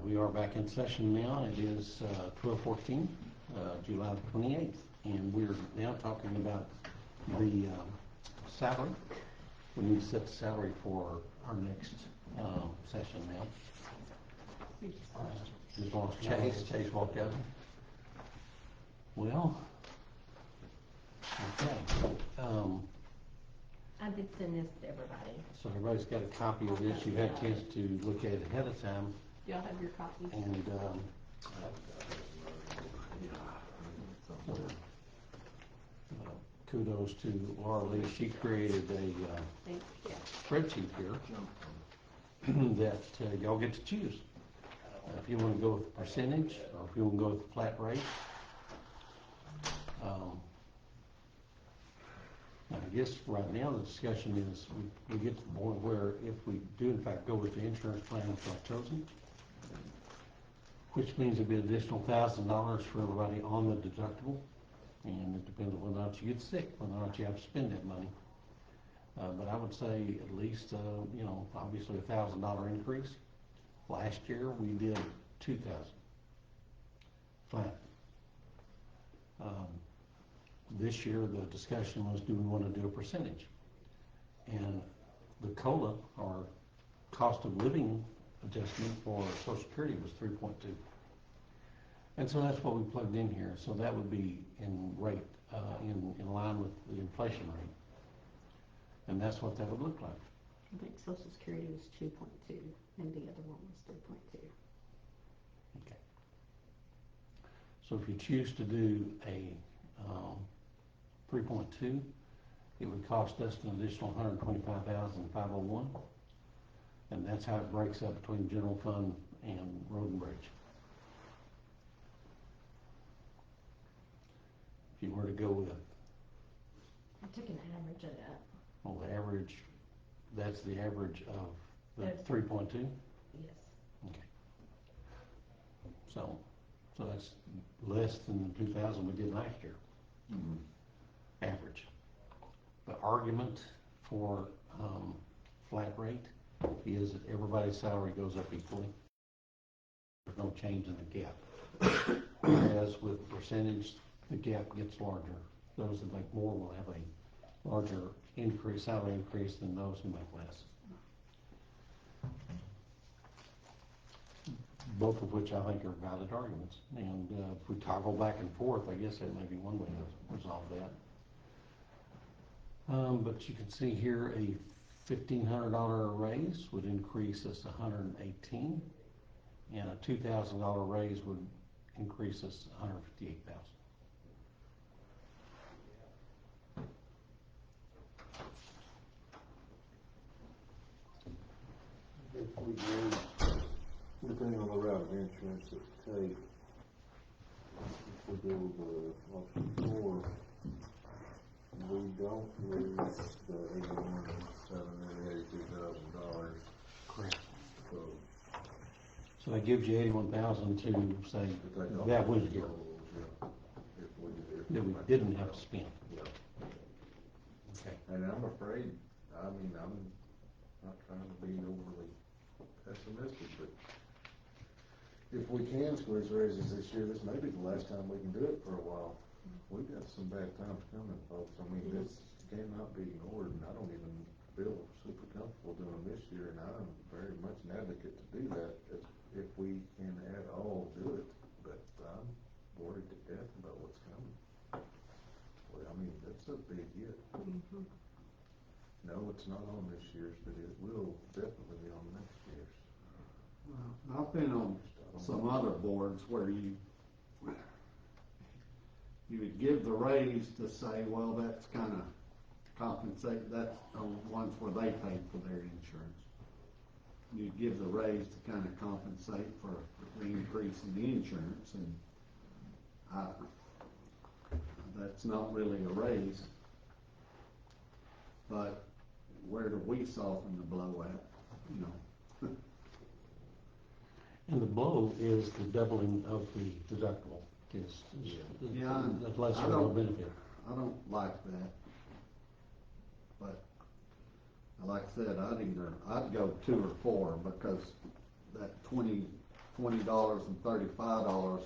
We are back in session now. It is 12/14, July the 28th, and we're now talking about the salary. We need to set the salary for our next session now. Just lost Chase. Chase walked out. Well, okay. I did send this to everybody. So everybody's got a copy of this. You had a chance to look at it ahead of time. Y'all have your copies? And kudos to Laura Lee. She created a spreadsheet here that y'all get to choose. If you want to go with the percentage, or if you want to go with the flat rate. I guess right now the discussion is we get to the point where if we do in fact go with the insurance plan that's not chosen, which means it'd be an additional $1,000 for everybody on the deductible, and it depends on whether or not you get sick, whether or not you have to spend that money. But I would say at least, obviously a $1,000 increase. Last year we did 2,000 flat. This year the discussion was, do we want to do a percentage? And the COLA, or cost of living adjustment for Social Security, was 3.2. And so that's what we plugged in here. So that would be in rate, in line with the inflation rate. And that's what that would look like. I think Social Security was 2.2 and the other one was 3.2. Okay. So if you choose to do a 3.2, it would cost us an additional $125,501, and that's how it breaks up between general fund and road and bridge. If you were to go with, I took an average of that. well, the average, that's the average of the That's 3.2? Yes. Okay. So that's less than the 2,000 we did last year. Mm-hmm. Average. The argument for flat rate is that everybody's salary goes up equally. There's no change in the gap. Whereas with percentage, the gap gets larger. Those that make more will have a larger increase, salary increase, than those who make less. Both of which I think are valid arguments. And if we toggle back and forth, I guess that may be one way to resolve that. But you can see here a $1,500 raise would increase us $118, and a $2,000 raise would increase us $158,000. If we go, depending on the route of insurance that we take, if we go the option 4, we don't lose the $82,000. Correct. So that gives you $81,000 to say that was here, that we didn't have to spend. Yeah. Okay. And I'm afraid, I'm not trying to be overly pessimistic, but if we can squeeze raises this year, this may be the last time we can do it for a while. We've got some bad times coming, folks. I mean, this cannot be ignored, and I don't even feel super comfortable doing this year, and I'm very much an advocate to do that if we can at all do it. But I'm worried to death about what's coming. Well, I mean, that's a big hit. Mm-hmm. No, it's not on this year's, but it will definitely be on next year's. I've been on some other boards where you would give the raise to say, well, that's kind of compensate, that's the ones where they paid for their insurance. You'd give the raise to kind of compensate for the increase in the insurance, and that's not really a raise. But where do we soften the blow at, And the blow is the doubling of the deductible. That's less of a benefit. I don't like that. But like I said, I'd go 2 or 4, because that 20 $20 and $35,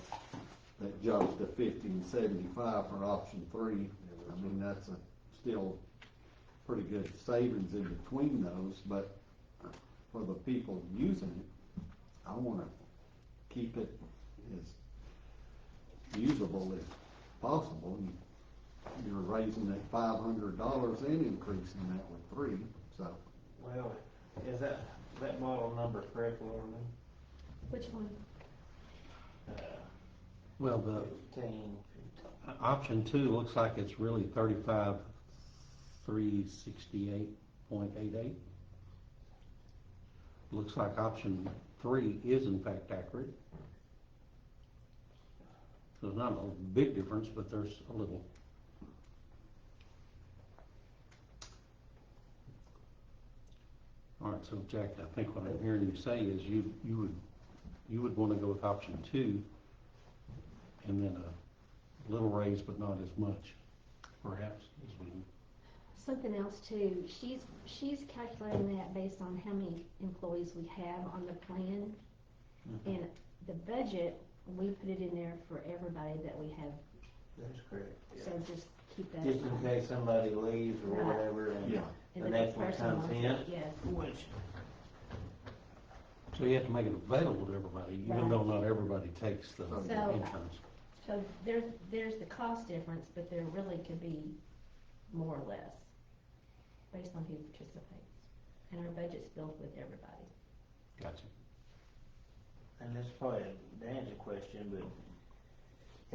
that jumps to 50 and 75 for option 3. I mean, that's still pretty good savings in between those, but for the people using it, I wanna keep it as usable as possible. You're raising that $500 and increasing that with 3, so. Well, is that model number correct, Lauren? Which one? Well, the 15. option 2 looks like it's really 35,368.88. Looks like option 3 is in fact accurate. So there's not a big difference, but there's a little. All right, so Jack, I think what I'm hearing you say is you would want to go with option 2, and then a little raise, but not as much, perhaps, as we. Something else too, she's calculating that based on how many employees we have on the plan. And the budget, we put it in there for everybody that we have, That's correct. Yeah. so just keep that Just in in mind. case somebody leaves or Right. whatever, and Yeah. And the the next one person comes wants in. it, yes. Which, So you have to make it available to everybody, even Right. though not everybody takes the So- insurance. So there's the cost difference, but there really could be more or less, based on who participates. And our budget's built with everybody. Gotcha. and this is probably a Dan's question, but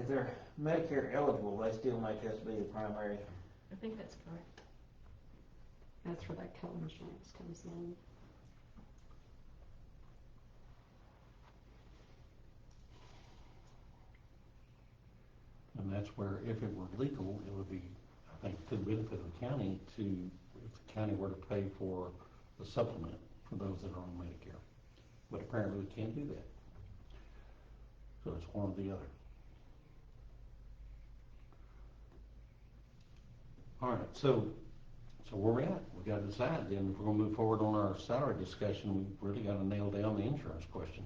if they're Medicare eligible, they still make us be the primary. I think that's correct. That's where that co-insurance comes in. And that's where, if it were legal, it would be, I think, to the benefit of the county to, if the county were to pay for the supplement for those that are on Medicare. But apparently we can't do that. So it's one or the other. All right, so where we at? We gotta decide then, if we're gonna move forward on our salary discussion, we've really gotta nail down the insurance question.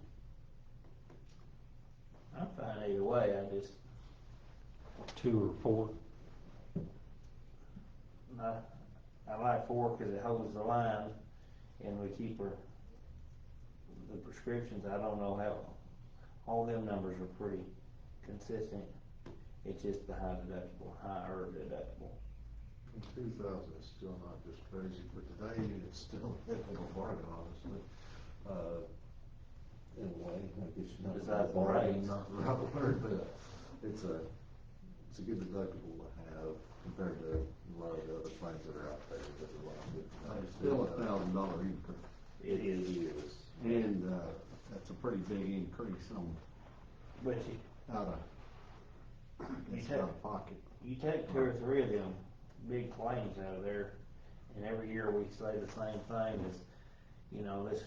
I'm fine either way, I just, 2 or 4? I like 4 because it holds the line, and we keep the prescriptions. I don't know how, all them numbers are pretty consistent. It's just the higher deductible. 2,000 is still not just crazy for today, it's still a heck of a bargain, honestly. In a way, I guess you're not Besides the bargain, rates. not the right word, but it's a good deductible to have compared to a lot of the other plans that are out there. There's a lot of good. It's still $1,000 increase. It is. And, that's a pretty big increase on, But out of, take- out of pocket. you take 2 or 3 of them big claims out of there, and every year we say the same thing, is, this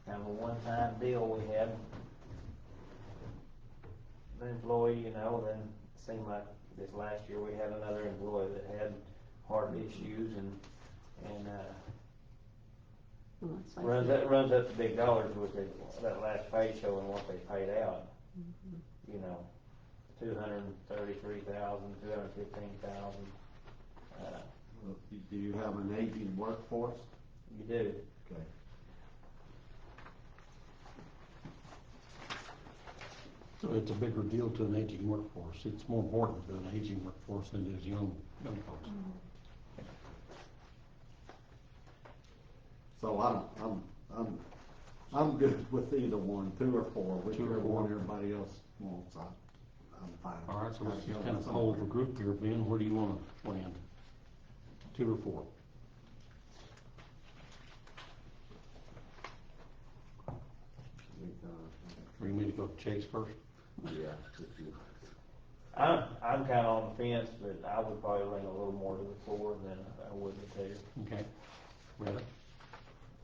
kind of a one-time deal we had. The employee, then it seemed like this last year we had another employee that had heart issues and Well, it's like runs up to big dollars with that last pay showing what they paid out. 233,000, 215,000. Do you have an aging workforce? You do. Okay. So it's a bigger deal to an aging workforce. It's more important to an aging workforce than it is young folks. So I'm good with either one, 2 or 4, 2 or whichever 4. one everybody else wants, I'm fine. All right, so let's just kind of hold the group here, Ben. Where do you want to land? 2 or 4? Or you need to go to Chase first? Yeah, if you, I'm kind of on the fence, but I would probably lean a little more to the 4 than I would the 2. Okay. Retta?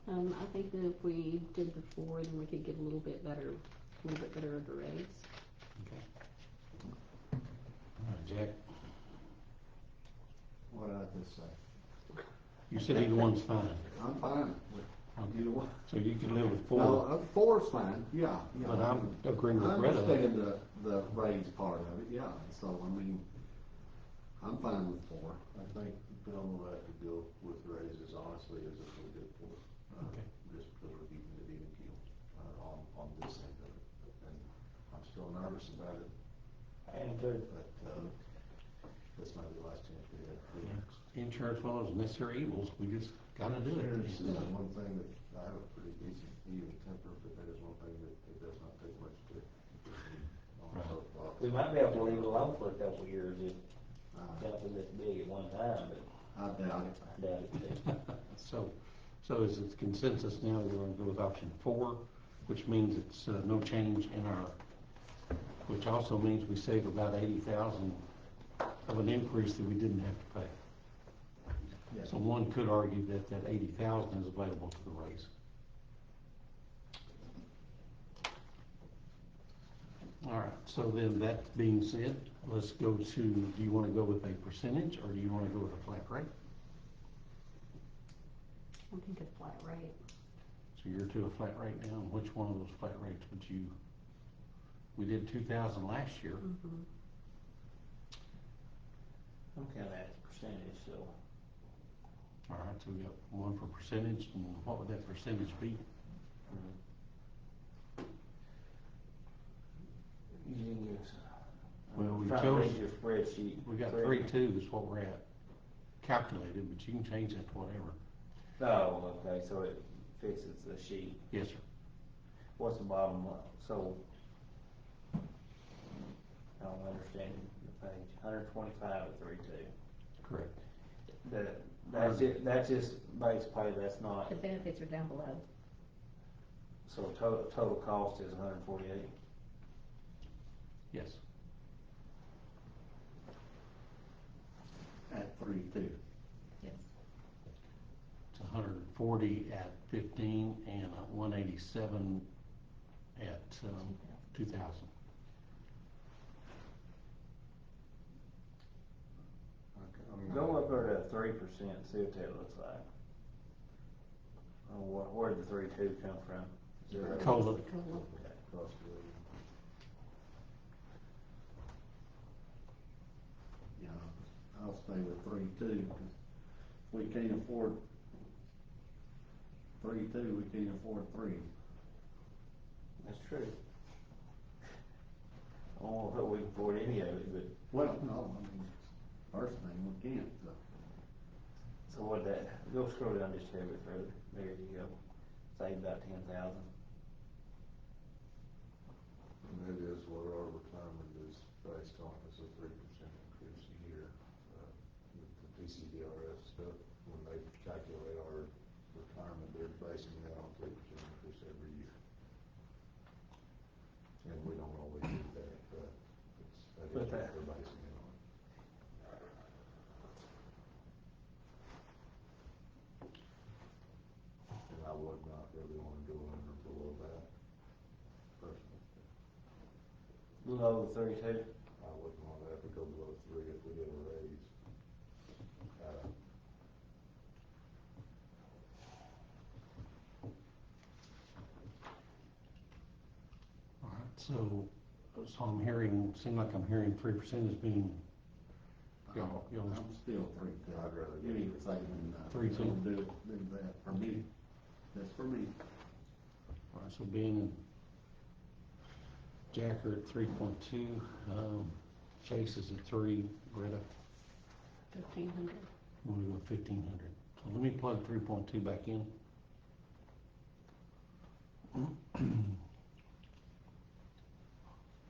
I think that if we did the 4, then we could get a little bit better of a raise. Okay. All right, Jack? What did I just say? You said either one's fine. I'm fine with You know, So you can live with four, no, four's fine, yeah. but I'm agreeing I with Greta. understand the raise part of it, yeah, so, I mean, I'm fine with four. I think Bill will have to go with raises honestly as if we did for, Okay. just because we're keeping it even keel, on this end of it. And I'm still nervous about it, And good. but, this might be the last chance we have. Insurance, one of those necessary evils, we just gotta do it. Insurance is the one thing that I have a pretty decent even temper, but that is one thing that it does not take much to. We might be able to leave it alone for a couple of years if something this big at one time, but I doubt it. I doubt it too. So is it consensus now, we're gonna go with option 4, which means it's, no change in our, which also means we save about 80,000 of an increase that we didn't have to pay. Yes. So one could argue that that 80,000 is available to the raise. All right, so then that being said, let's go to, do you want to go with a percentage or do you want to go with a flat rate? I think a flat rate. So you're to a flat rate now, and which one of those flat rates would you, we did 2,000 last year. Mm-hmm. I'm kinda at the percentage, so. All right, so we got one for percentage, and what would that percentage be? Using this. Well, we I'm trying to chose- read your spreadsheet. We got 3.2 is what we're at, calculated, but you can change that to whatever. Oh, okay, so it fixes the sheet. Yes, sir. What's the bottom line? So, I don't understand the page, 125 at 3.2. Correct. That's just base pay, that's not, The benefits are down below. so total cost is 148. Yes. At 3.2. Yes. It's 140 at 15 and 187 at 2,000. Go up there to 3%, see what that looks like. Oh, where'd the 3.2 come from? Zero. COLA. Okay. Cost of living. Yeah, I'll stay with 3.2, because we can't afford 3.2, we can't afford 3. That's true. I don't know if we can afford any of it, but, Well, no, I mean, first thing, we can't, so what that, go scroll down just a little bit further. There you go. Save about 10,000. And that is what our retirement is based on, is a 3% increase a year. With the PCDRS stuff, when they calculate our retirement, they're basing that on 3% increase every year. And we don't always do that, but that is But what that- they're basing it on. And I would not really wanna go under below that, personally. Below the 32. I wouldn't want to have to go below 3 if we get a raise. All right, so I'm hearing, seem like I'm hearing 3% as being, y'all, I'm still 3.2. I'd rather go Any with saving, 3.2. don't do it, do that, for me, that's for me. all right, so Ben and Jack are at 3.2, Chase is at 3, Greta, 1,500. we'll go with 1,500. So let me plug 3.2 back in.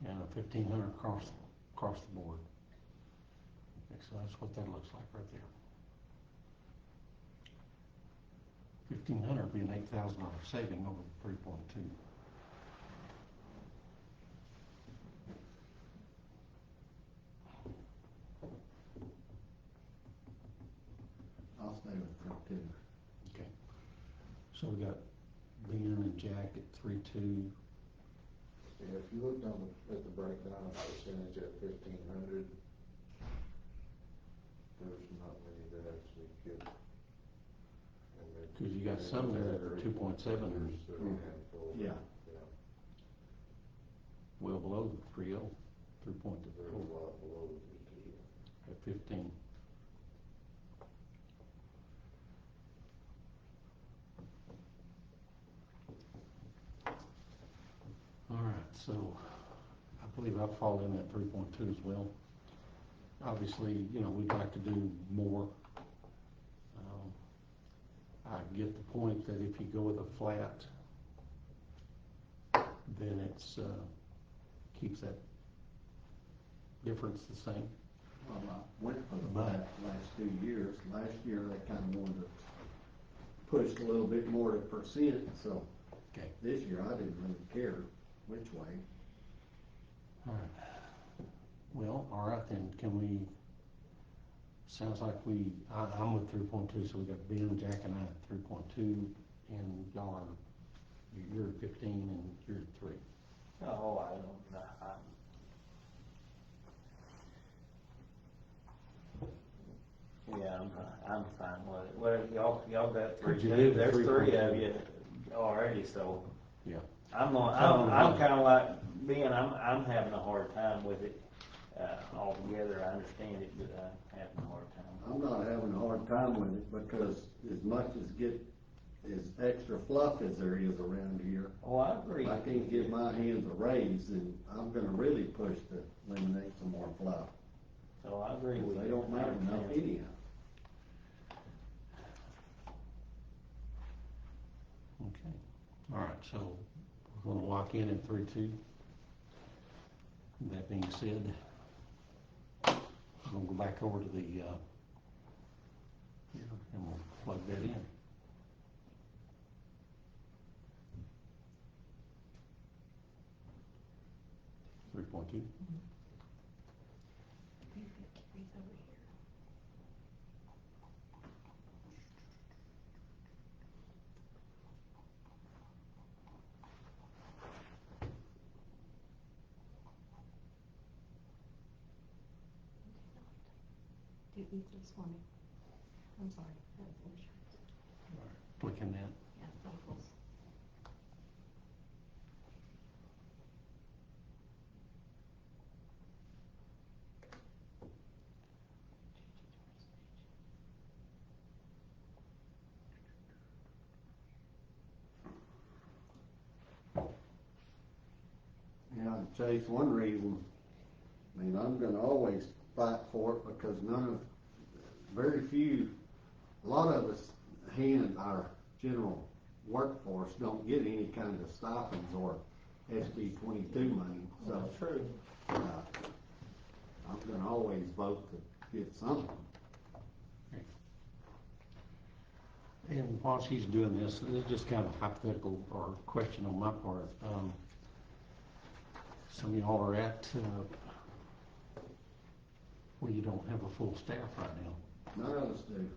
And 1,500 across the board. Okay, so that's what that looks like right there. 1,500 would be an $8,000 saving over the 3.2. I'll stay with 3.2. Okay. So we got Ben and Jack at 3.2. Yeah, if you look down at the breakdown of percentage at 1,500, there's not many that actually get, and they're Cause you got some there that are 2.7 or Yeah. well below the 3.0, 3.2, at 15. All right, so I believe I fall in that 3.2 as well. Obviously, you know, we'd like to do more. I get the point that if you go with a flat, then it's, keeps that difference the same. Well, I went for the last 2 years. Last year, they kind of wanted to push a little bit more to percent, so Okay. this year I didn't really care which way. All right. Well, all right then, can we, sounds like I'm with 3.2, so we got Ben, Jack and I at 3.2, and y'all are, you're at 15 and you're at 3. Oh, I don't know. Yeah, I'm fine with it. Well, y'all got three, Could you do there's 3 of 3.2? you already, so. Yeah. I'm Probably. kinda like Ben, I'm having a hard time with it, altogether. I understand it, but I'm having a hard time. I'm not having a hard time with it because as much as extra fluff as there is around here, Oh, I agree. if I can't give my hands a raise, then I'm gonna really push to eliminate some more fluff. So I agree with you. They don't make enough anyhow. Okay. All right, so we're gonna lock in at 3.2. That being said, I'm gonna go back over to the, here, and we'll plug that in. Three point two. Do equals for me. I'm sorry, that's insurance. Clicking that. Yeah, equals. Yeah, Chase, one reason, I mean, I'm gonna always fight for it because very few, a lot of us our general workforce don't get any kind of stipends or SB 22 money, so. That's true. I'm gonna always vote to get something. And while she's doing this is just kind of a hypothetical or question on my part. Some of y'all are at, where you don't have a full staff right now. None of us do.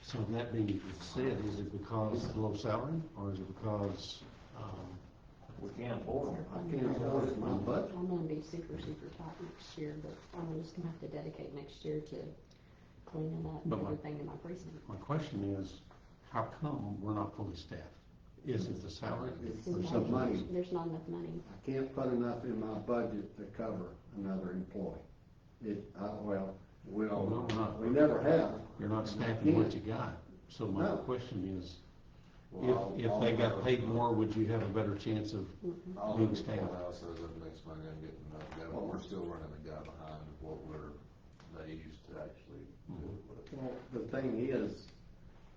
So that being said, is it because of low salary, or is it because, We can't afford it. I can't afford it in my budget. I'm gonna be super tight next year, but I'm just gonna have to dedicate next year to cleaning up But everything in my precinct. my question is, how come we're not fully staffed? Is it the salary It's or the something else? money. There's not enough money. I can't put enough in my budget to cover another employee. Well, no, we're not. We never have. You're not And I staffing what can't. you got. So my No. question is, Well, if they got paid more, would you have a better chance of All being the staffed? courthouse says it makes money on getting enough guy, but we're still running a guy behind what they used to actually do it with. Well, the thing is,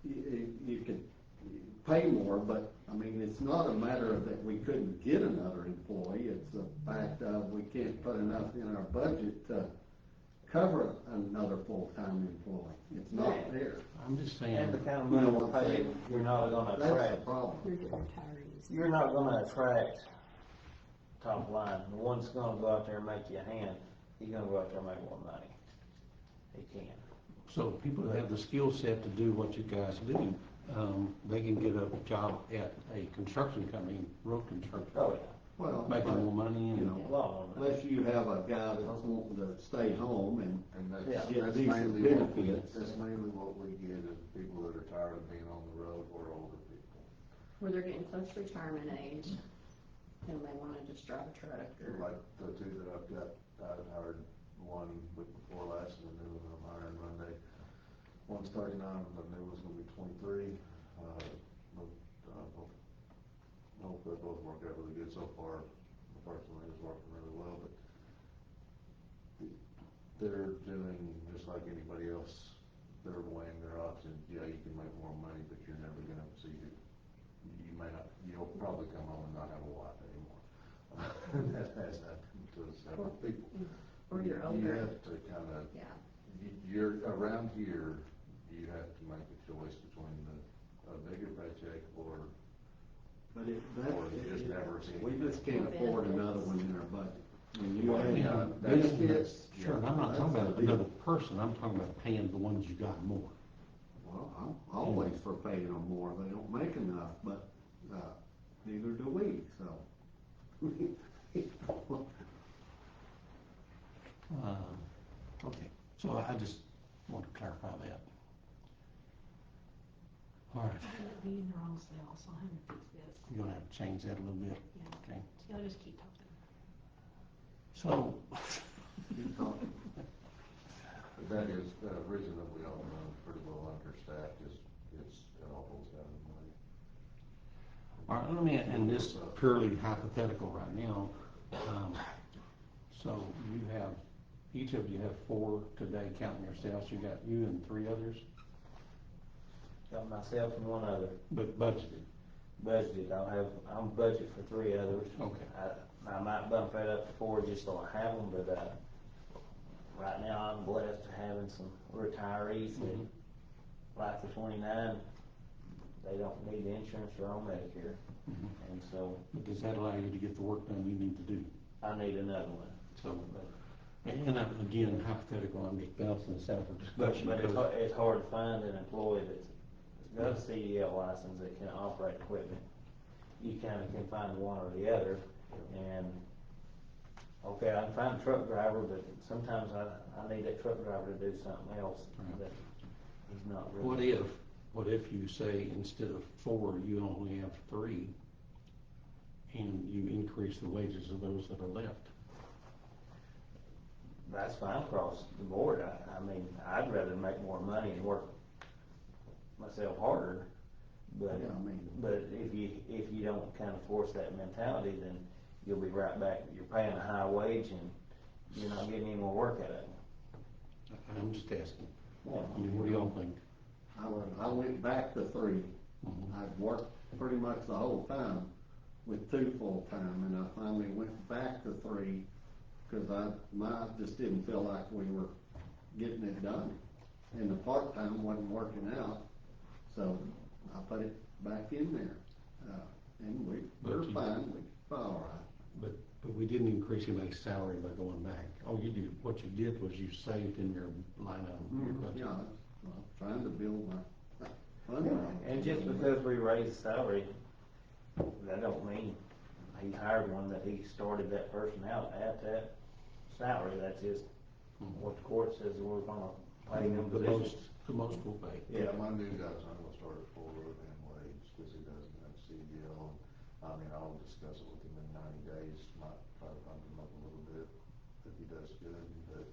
you could pay more, but, I mean, it's not a matter of that we couldn't get another employee, it's the fact of we can't put enough in our budget to cover another full-time employee. It's not there. I'm just And the saying, kind of money we're paying, you're not gonna That's the attract, problem. You're getting retirees. you're not gonna attract top line. The one's gonna go out there and make you a hand, he's gonna go out there and make more money. He can. so people that have the skill set to do what you guys do, they can get a job at a construction company, road construction. Oh, Well, making more money you and, know, A lot more money. unless you have a guy that's wanting to stay home and And Yeah. that's Decent mainly what we, benefits. that's mainly what we get is people that are tired of being on the road or older people. Where they're getting close to retirement age, and they wanna just drive a truck or. Like the two that I've got, I hired one week before last and the new one I'm hiring Monday. One's 39, the new one's gonna be 23. Hope they both work out really good so far. The first one is working really well, but they're doing just like anybody else. They're weighing their options. Yeah, you can make more money, but you're never gonna see it. You may not, you'll probably come home and not have a wife anymore. That has happened to several people. Or you're You older. have to kinda, Yeah. you're, around here, you have to make a choice between a bigger paycheck or but Or you just never see we it. just can't afford another one in our budget. When you Well, add yeah, benefits. sure, and I'm not talking about another person, I'm talking about paying the ones you got more. Well, I'm always for paying them more, they don't make enough, but, neither do we, so. Okay, so I just want to clarify that. All right, Be in the wrong cell, so I'm gonna fix this. you're gonna have to change that a little bit, Yeah. okay? So I'll just keep talking. So, Keep talking. But that is, the reason that we all run pretty well understaffed is, it all boils down to money. all right, let me, and this purely hypothetical right now, so you have, each of you have 4 today, counting yourselves, you got you and 3 others, Got myself and one other but budgeted. budgeted. I'm budget for 3 others. Okay. I might bump that up to 4 just so I have them, but, right now I'm blessed having some retirees that, Mhm. like the 29, they don't need insurance or on Medicare. Mhm. And so But does that allow you to get the work done you need to do? I need another one. So, and again, hypothetical, I'm just bouncing this out for discussion. But because- it's hard to find an employee that's got a CDL license that can operate equipment. You kinda can find one or the other, and, okay, I can find a truck driver, but sometimes I need that truck driver to do something else Right. that he's not really. What if you say instead of 4, you only have 3, and you increase the wages of those that are left? That's fine across the board. I mean, I'd rather make more money and work myself harder, but, Yeah, I mean- but if you don't kind of force that mentality, then you'll be right back, you're paying a high wage and you're not getting any more work out of it. I'm just asking. Well, What do y'all think? I went back to 3. Mhm. I'd worked pretty much the whole time with 2 full-time, and I finally went back to 3, cause I just didn't feel like we were getting it done. And the part-time wasn't working out, so I put it back in there. And we're But you- fine, we're all right. But we didn't increase anybody's salary by going back. What you did was you saved in your line item, your budget. Yeah, I'm trying to build my funding. And just because we raise salary, that don't mean he hired one that he started that person out at that salary. That's just what the court says we're gonna pay him positions. The most will pay. Yeah. My new guy's not gonna start at 4 and wage, cause he doesn't have CDL. I mean, I'll discuss it with him in 90 days, might try to bump him up a little bit if he does good, but,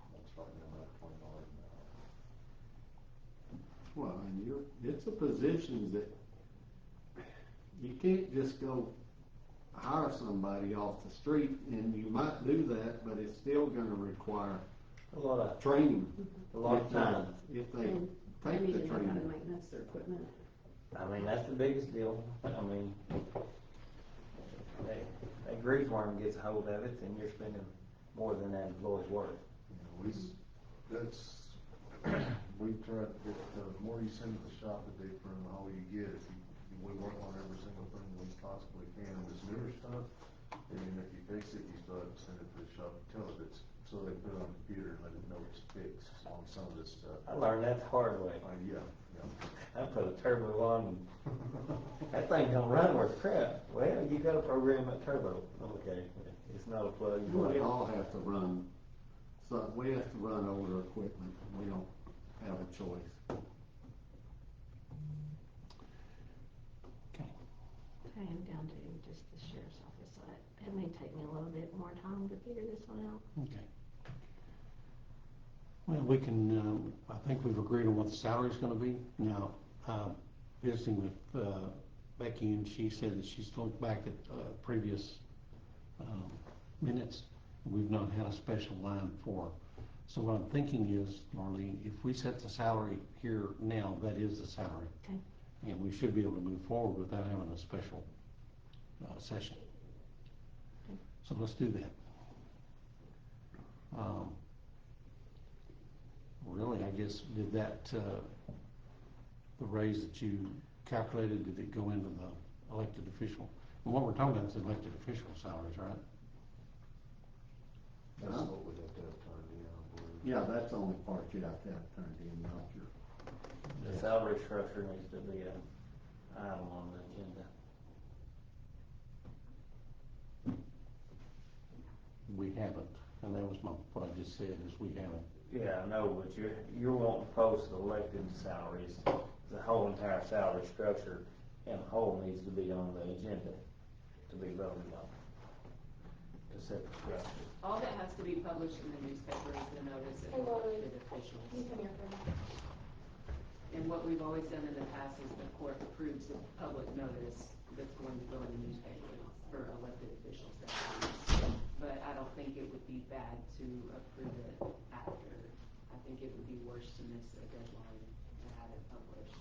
I'm starting him at $20 an hour. Well, and it's a position that you can't just go hire somebody off the street, and you might do that, but it's still gonna require A lot of training. time. If they And they take need the to know how to training. maintenance their equipment. I mean, that's the biggest deal. I mean, that grease worm gets a hold of it, then you're spending more than that employee's worth. That's, we try to get, the more you send to the shop, the deeper in the hole you get. We work on every single thing we possibly can, this newer stuff, and if you fix it, you still have don't send it to the shop, tell it it's, so they put it on the computer and let it know it's fixed on some of this stuff. I learned that the hard way. Yeah, I put a turbo on and that thing don't run worth crap. Well, you gotta program that turbo. Okay, it's not a plug. and We play. all have to run, so we have to run older equipment, we don't have a choice. Okay. I am down to just the sheriff's office, so it may take me a little bit more time to figure this one out. Okay. Well, we can, I think we've agreed on what the salary's gonna be. Now, visiting with Becky, and she said that she's looked back at previous minutes. We've not had a special line for. So what I'm thinking is, Marlene, if we set the salary here now, that is the salary. Okay. And we should be able to move forward without having a special session. Okay. So let's do that. Really, I guess, did that, the raise that you calculated, did it go into the elected official? And what we're talking about is elected official salaries, right? that's what we have to have turned in, I believe. Yeah, that's the only part you have to have turned in, not your, The salary structure needs to be an item on the agenda. We haven't, and that was what I just said, is we haven't. Yeah, I know, but you're wanting to post the elected salaries, the whole entire salary structure and the whole needs to be on the agenda to be voted on. To set the structure. All that has to be published in the newspaper is the notice of elected officials. And what we've always done in the past is the court approves the public notice that's going to go in the newspaper for elected officials. But I don't think it would be bad to approve it after. I think it would be worse to miss a deadline to have it published.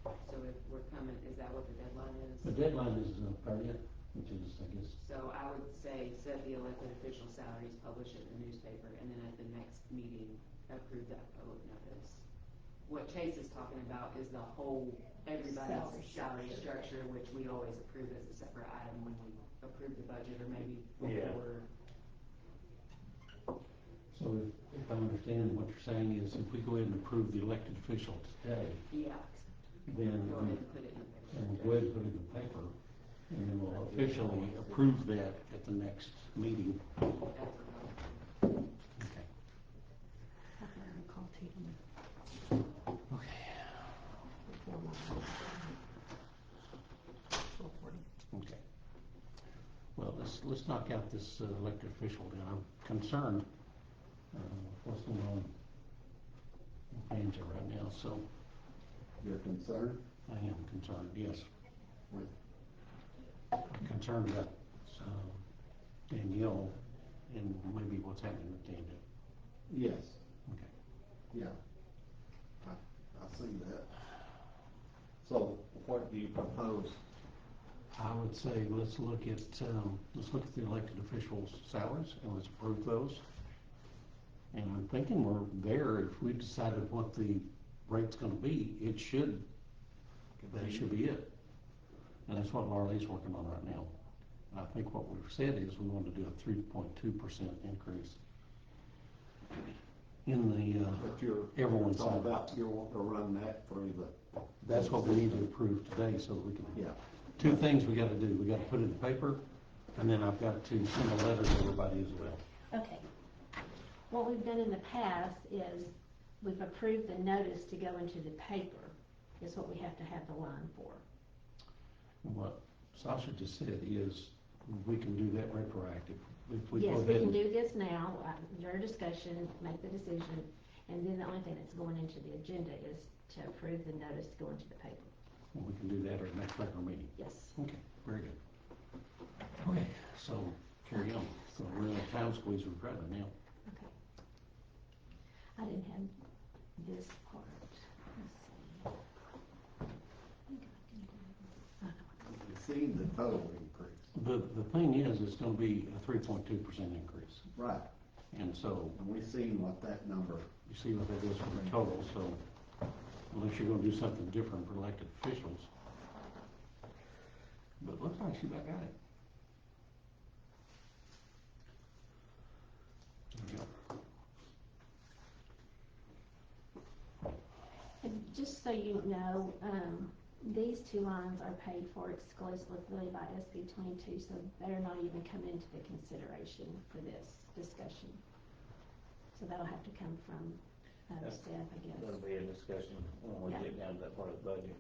So if we're coming, is that what the deadline is? The deadline is 30th, which is, I guess, So I would say set the elected official salaries, publish it in the newspaper, and then at the next meeting, approve that public notice. What Chase is talking about is the whole, everybody's salary structure, which we always approve as a separate item when we approve the budget, or maybe Yeah. before. so if I understand what you're saying is if we go ahead and approve the elected official today, Yeah, then go ahead and put it in the paper. and we'll go ahead and put it in the paper, and then we'll officially approve that at the next meeting. After vote. Okay. Okay, I'll call Tatum Okay. before my 12:40. Okay. Well, let's knock out this elected official then. I'm concerned with what's going on in Panther right now, so your concern I am concerned, yes. with, I'm concerned about Danielle and maybe what's happening with Danielle. yes, Okay. yeah. I see that. So what do you propose? I would say let's look at the elected officials' salaries and let's approve those. And I'm thinking we're there, if we've decided what the rate's gonna be, that should be it. And that's what Marlene's working on right now. And I think what we've said is we want to do a 3.2% increase in the, But you're everyone's talking salary. about, you want to run that through the, That's what we need to approve today so that we can. yeah. Two things we gotta do. We gotta put it in the paper, and then I've got to send a letter to everybody as well. Okay. What we've done in the past is we've approved the notice to go into the paper, is what we have to have the line for. And what Sasha just said is, we can do that retroactive. If we go Yes, we ahead can and- do this now, your discussion, make the decision, and then the only thing that's going into the agenda is to approve the notice to go into the paper. We can do that at our next regular meeting. Yes. Okay, very good. Okay, so carry on. So we're in a time squeeze with Greta now. Okay. I didn't have this part. Let's see. I think I can do it. I know. You've seen the total increase. The thing is, it's gonna be a 3.2% increase. Right. And so, And we've seen what that number, you see what that is for the total, so unless you're gonna do something different for elected officials. But it looks like she about got it. so you know, these two lines are paid for exclusively by SB 22, so they're not even come into the consideration for this discussion. So that'll have to come from staff, I guess. That'll be a discussion when we Yeah. get down to that part of the budget.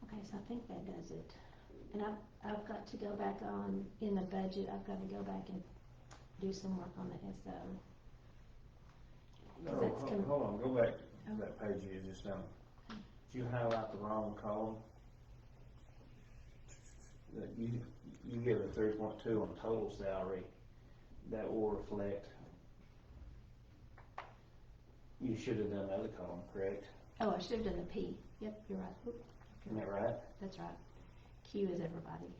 Okay, so I think that does it. And I've got to go back on, in the budget, I've got to go back and do some work on the SO. No, That's gonna- hold on, go back to that page you just done. Did you highlight the wrong column? That you give a 3.2 on total salary, that will reflect, you should have done the other column, correct? Oh, I should have done the P. Yep, you're right. Oop, Isn't that right? that's right. Q is everybody.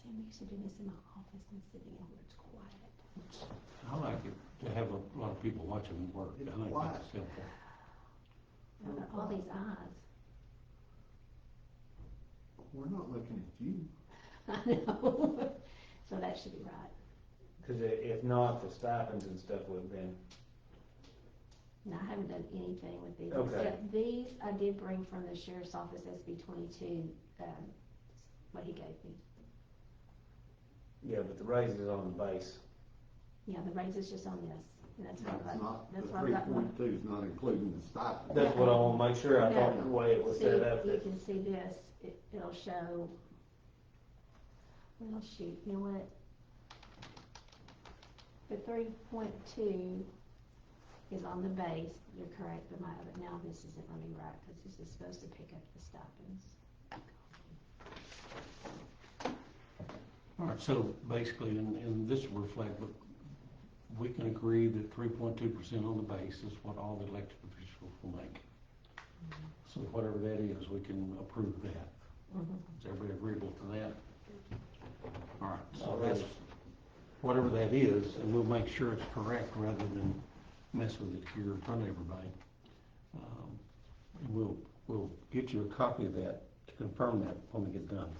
See, I'm used to doing this in my office and sitting in where it's quiet. I like it to have a lot of people watching me work. I think Why? that's helpful. I've got all these eyes. We're not looking at you. I know. So that should be right. Cause if not, the stipends and stuff would have been, No, I haven't done anything with these, Okay. except these I did bring from the sheriff's office, SB 22, what he gave me. yeah, but the raise is on the base. Yeah, the raise is just on this, and that's what It's not, the that's what I've got. 3.2 is not including the stipend. That's what I wanna make sure, I thought No. the way it was See, set up, you that, can see this, it'll show, well, shoot, you know what? The 3.2 is on the base, you're correct, but now this isn't running right, because this is supposed to pick up the stipends. All right, so basically, and this will reflect, but we can agree that 3.2% on the base is what all the elected officials will make. So whatever that is, we can approve that. Is everybody agreeable to that? All right, so that's, whatever that is, and we'll make sure it's correct rather than mess with it here in front of everybody. And we'll get you a copy of that to confirm that when we get done.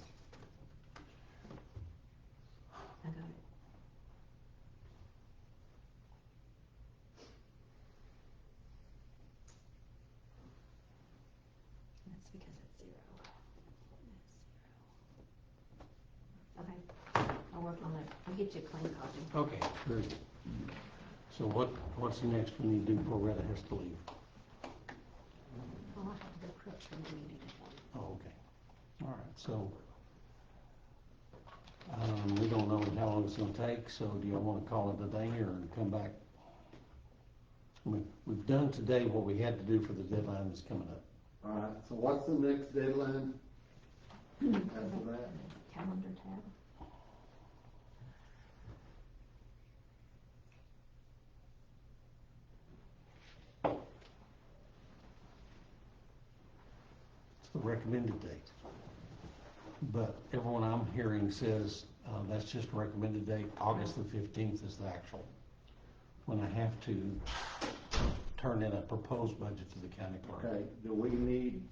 I got it. That's because it's 0. That's 0. Okay, I'll work on that. I'll get you a clean copy. Okay, very good. So what's the next we need to do before Retta has to leave? I'll have to go crutch from the meeting. Oh, okay. All right, so, we don't know how long it's gonna take, so do y'all wanna call it a day or come back? We've done today what we had to do for the deadline that's coming up. All right, so what's the next deadline after that? Calendar tab. It's the recommended date. But everyone I'm hearing says, that's just a recommended date. August the 15th is the actual. When I have to turn in a proposed budget to the county clerk. Okay, do we need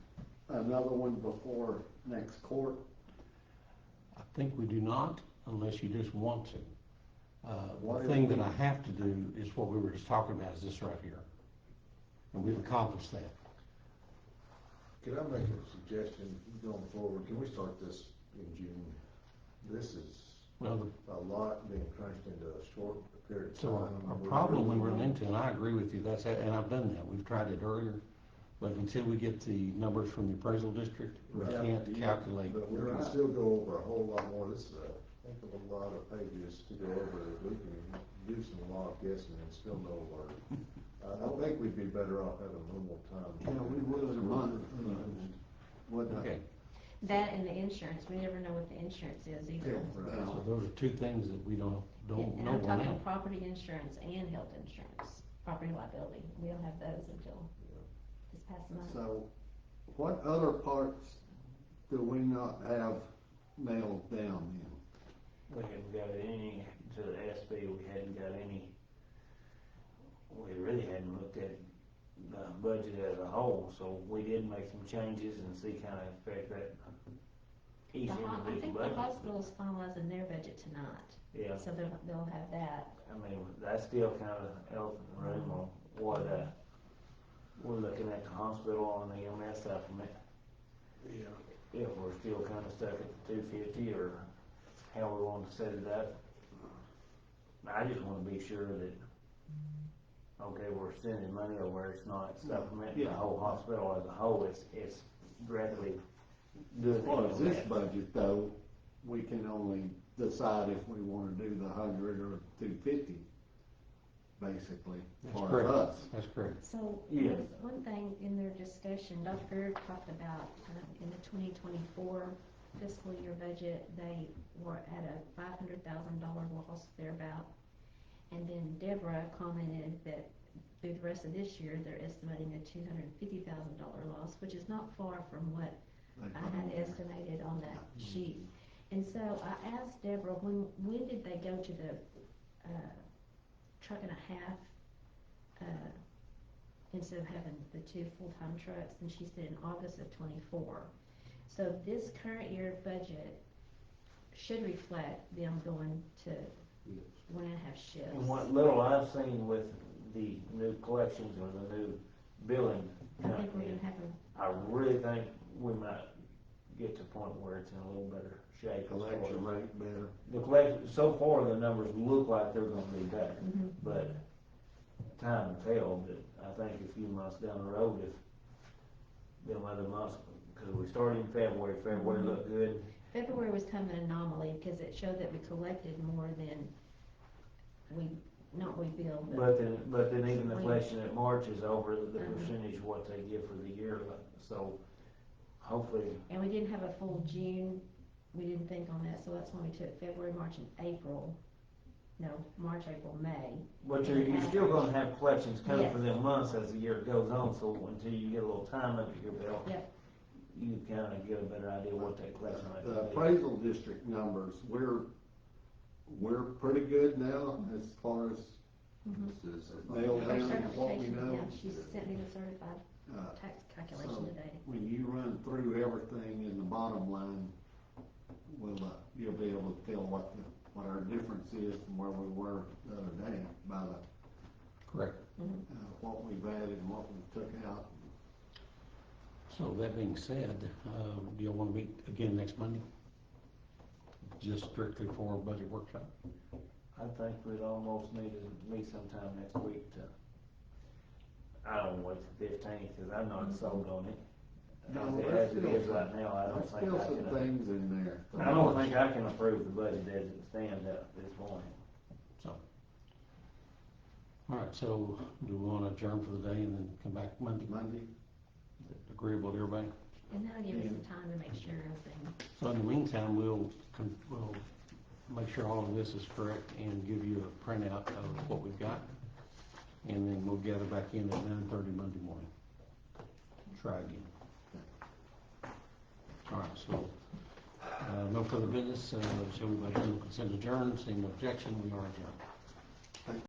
another one before next court? I think we do not, unless you just want to. What The if thing we- that I have to do is what we were just talking about, is this right here. And we've accomplished that. Can I make a suggestion going forward? Can we start this in June? This is Well, a lot being crunched into a short period of so time. our problem we run into, and I agree with you, and I've done that, we've tried it earlier, but until we get the numbers from the appraisal district, we Right. can't calculate. But we can still go over a whole lot more. This is a heck of a lot of pages to go over that we can do some lot of guessing and still know where. I think we'd be better off having a little more time. Yeah, we would a month. Wouldn't Okay, That and the insurance, we never know what the insurance is either. Right. so those are two things that we don't And know I'm talking now. property insurance and health insurance, property liability. We don't have those until this past month. So, what other parts do we not have nailed down yet? we hadn't got any, to the SB, we hadn't got any, we really hadn't looked at the budget as a whole, so we did make some changes and see kind of affect that each I individual think the budget. hospital's finalizing their budget tonight, Yeah, so they'll have that. I mean, that's still kind of elephant in the room on we're looking at the hospital on the EMS supplement. Yeah. If we're still kinda stuck at the 250 or how we want to set it up. I just wanna be sure that, okay, we're sending money over, it's not supplementing the whole hospital as a whole, it's directly doing As far as the this EMS. budget though, we can only decide if we wanna do the 100 or 250, basically, That's for correct. us. That's correct. So, Yeah. one thing in their discussion, Dr. Beard talked about, in the 2024 fiscal year budget, they were at a $500,000 loss thereabout. And then Deborah commented that through the rest of this year, they're estimating a $250,000 loss, which is not far from what I had estimated on that sheet. And so I asked Deborah, when did they go to the, truck and a half, instead of having the 2 full-time trucks, and she said in August of '24. So this current year budget should reflect them going to 1.5 shifts. And what little I've seen with the new collections or the new billing I think we're company, gonna have a, I really think we might get to a point where it's in a little better shape. Collection rate better. The collection, so far, the numbers look like they're gonna be better, but time will tell, but I think a few months down the road, if them other months, cause we started in February looked good. February was kind of an anomaly, because it showed that we collected more than not we billed, But then even the collection at March is over the percentage of what they give for the year, so hopefully, and we didn't have a full June, we didn't think on that, so that's when we took February, March, and April. No, March, April, May. but you're still gonna have collections coming for Yes. them months as the year goes on, so until you get a little time under your belt. Yep. You kinda get a better idea what that collection The rate is. appraisal district numbers, we're pretty good now as far as nailed Her down what we certification, know. yeah, she sent me the certified tax calculation So, today. when you run through everything in the bottom line, you'll be able to tell what our difference is from where we were the other day by Correct. what we've added and what we took out. So that being said, do you wanna meet again next Monday? Just strictly for a budget workshop? I think we'd almost need to meet sometime next week to, I don't know, wait till 15th, cause I'm not sold on it. As it is right now, I don't There's think still I some can, things in there. I don't think I can approve the budget as it stands at this point. All right, so do we wanna adjourn for the day and then come back Monday? Monday, Agreeable to everybody? And that'll give us some time to make sure everything, So in the meantime, we'll make sure all of this is correct and give you a printout of what we've got. And then we'll gather back in at 9:30 Monday morning. Try again. All right, so, no further business, shall we adjourn, consent adjourned, seeing no objection, we are adjourned.